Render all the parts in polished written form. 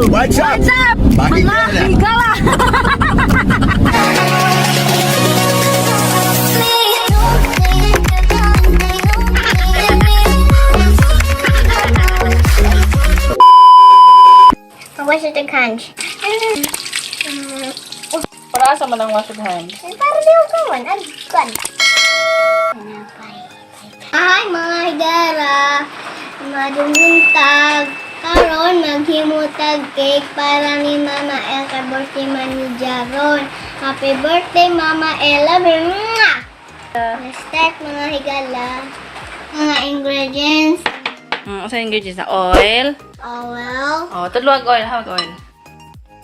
What's up? What's up? Bakit Mga ka na? higala! Wash your hands. Para sa manang wash your hands. Para di ako kawan. Agkan. Ay, mga higara. Madumuntag. Karon, maghimutag cake para ni Mama El kay birthday man ni Jaron. Happy birthday, Mama El. Love you. Mwah! Let's start, mga higala. Mga ingredients. Sa ingredients na oil. Oil. Tuluag oil. Hawag oil.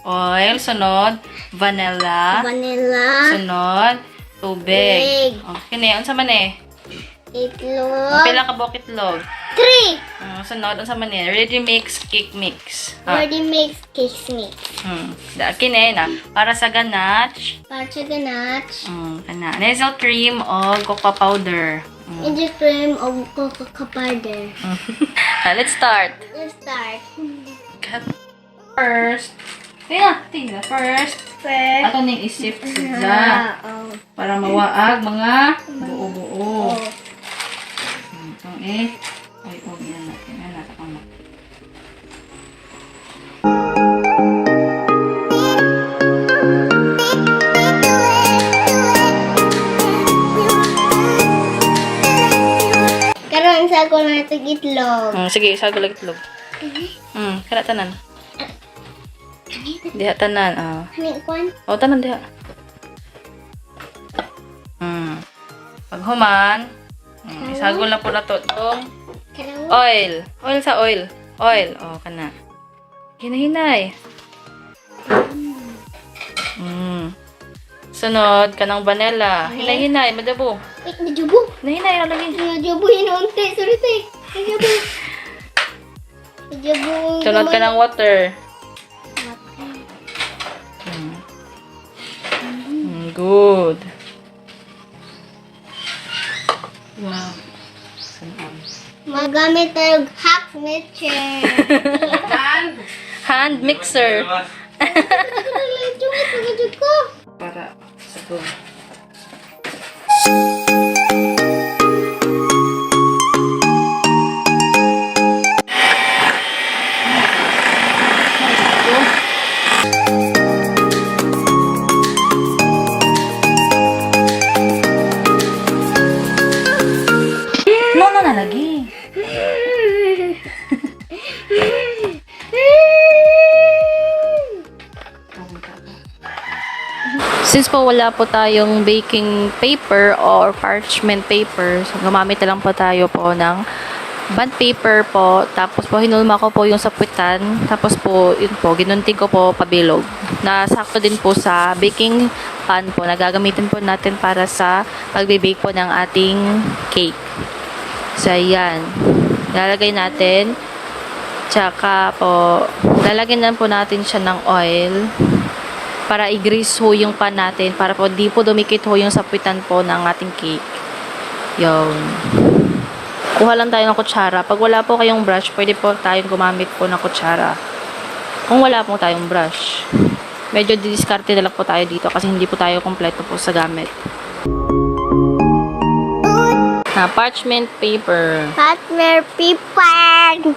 Oil, sunod. Vanilla. Vanilla. Sunod. Tubig. Tubig. Kini, unsa man eh? Itlog. Pila ka buok itlog. 3. Sunod, unsa man eh? Ready mix, cake mix. Ready mix cake mix. Kini na. Para sa ganache. Para sa ganache. Kana. Nasal cream o cocoa powder. Hindi cream o cocoa powder. Let's start. Let's start. First. Tingnan. First. First. Ato ning isip sila. Para mawaag mga buo-buo. Itong ay, yan natin. Yan natin ang Karon sa ko na itong itlog. sige, isa ko lang itlog. Kana tanan. Diha tanan. Hani kwan? Tanan diha. Paghuman, isagol na po na to itong Karon. oil. Oil sa oil. Oil. Kana. Hinahinay. Sunod, kanang vanilla. Hinay-hinay, madabo. Wait, najubo. Hinahinay, lagi. Najubo yun unti. Sorry, te. Najubo. Najubo. Sunod ka ng water. Good. Wow. Magamit tayo half mixer. Hand mixer. Pagkajud ko. Para sa go. No, lagi. Since po wala po tayong baking paper or parchment paper, so gumamit na lang po tayo po ng bond paper po. Tapos po hinulma ko po yung sapuitan. Tapos po, yun po, ginunting ko po pabilog. Nasakto din po sa baking pan po na gagamitin po natin para sa pagbe-bake po ng ating cake. So, ayan. Lalagay natin. Tsaka po, lalagyan na po natin siya ng oil para i-grease ho yung pan natin para po di po dumikit ho yung sapuitan po ng ating cake. Yun. Kuha lang tayo ng kutsara. Pag wala po kayong brush, pwede po tayong gumamit po ng kutsara. Kung wala po tayong brush, medyo didiskarte na lang po tayo dito kasi hindi po tayo kompleto po sa gamit. Parchment paper. Partner paper.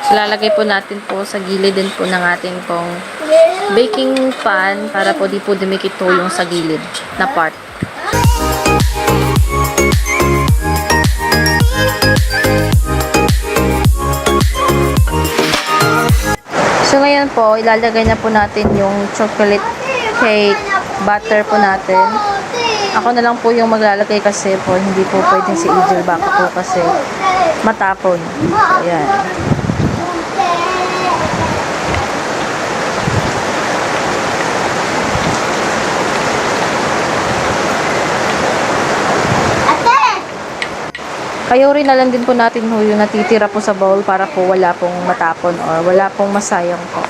So, lalagay po natin po sa gilid din po ng ating pong baking pan para po di po dumikit po yung sa gilid na part. So, ngayon po, ilalagay na po natin yung chocolate cake butter po natin. Ako na lang po yung maglalagay kasi po hindi po pwedeng si Angel baka po kasi matapon. Ayan. Kayo rin na lang din po natin ho yung natitira po sa bowl para po wala pong matapon or wala pong masayang po.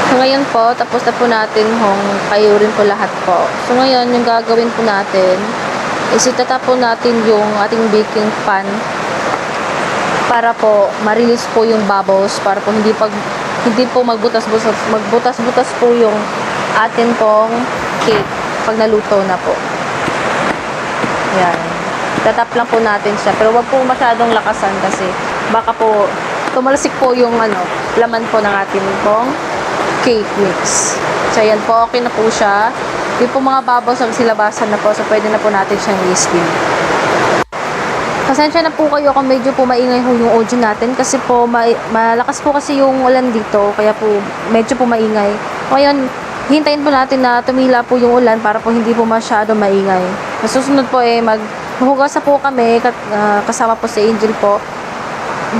So, ngayon po, tapos na po natin hong kayurin po lahat po. So, ngayon, yung gagawin po natin is itatapon natin yung ating baking pan para po ma-release po yung bubbles, para po hindi po magbutas-butas po yung atin pong cake pag naluto na po. Yan. Tatap lang po natin siya. Pero wag po masyadong lakasan kasi baka po tumalasik po yung laman po ng ating pong cake mix. So, yan po. Okay na po siya. Yung po mga bubbles ang silabasan na po. So, pwede na po natin siyang i-steam. Pasensya na po kayo kung medyo po maingay yung audio natin kasi po malakas po kasi yung ulan dito. Kaya po medyo po maingay. Ngayon, hintayin po natin na tumila po yung ulan para po hindi po masyado maingay. Susunod po maghugas na po kami kasama po si Angel po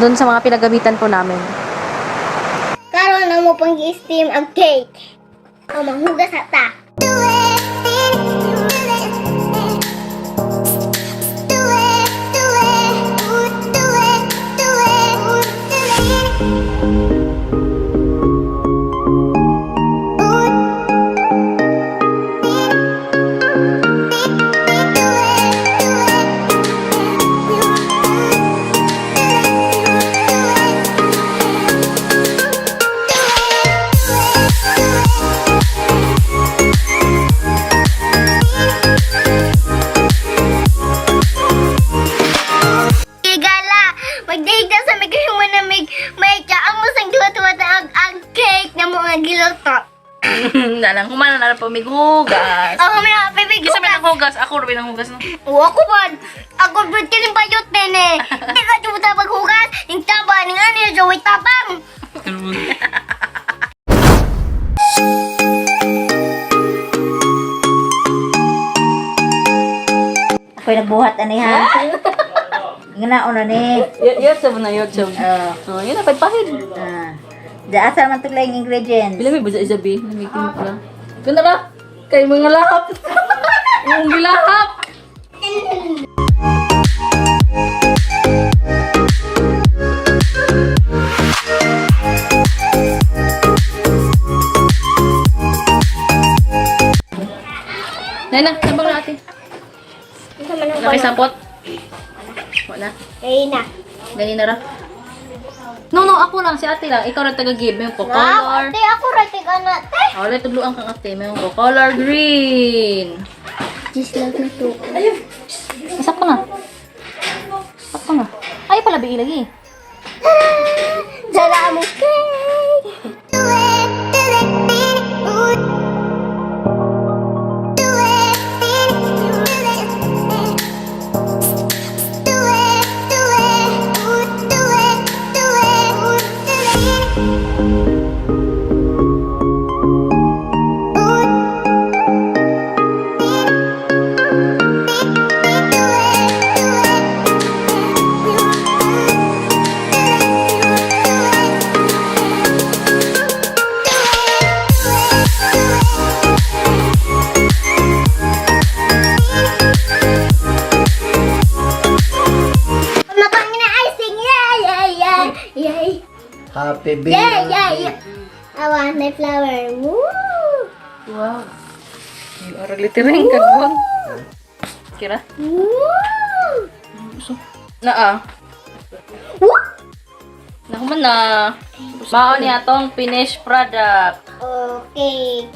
doon sa mga pinagamitan po namin. Karon na mo pang i-steam ang cake. O manghugas ata. Magdahig sa may kayo mo na may tsaang mo sang duwa-duwa ang cake na mo ang giluto. Nalang humana na po may hugas. Ako may nakapibig Kasi may nanghugas. Ako rin nanghugas no. Ako ba? Ako ba kiling bayot nene? Hindi ka tumunta maghugas. Yung taba, yung ano yung joy tabang. Ako'y nagbuhat ani ha. Ngana ni. YouTube na YouTube. So, yun na, pagpahid. Da asa man tulay ang ingredients. Bila may basa isabi. May timok lang. Ganda ba? Kayo mga lahap. Yung gilahap. Nena, sabang natin. Nakisapot. Wala. Kaya na. Ganyan na ra. No, ako lang. Si ate lang. Ikaw na taga-give. May ko color. Ate, ako rating anak. Wala, tudluan kang ate. May ko color green. Just lang na to. Ayun. Isap ko na. Isap ko na. Ay, pala biilagi. Dala mo cake. Happy Yeah. I want my flower. Woo! Wow. Yung orang glittering ka doon. Kira? Woo! Naa. Nakuman na. Mao niya tong finished product. Okay.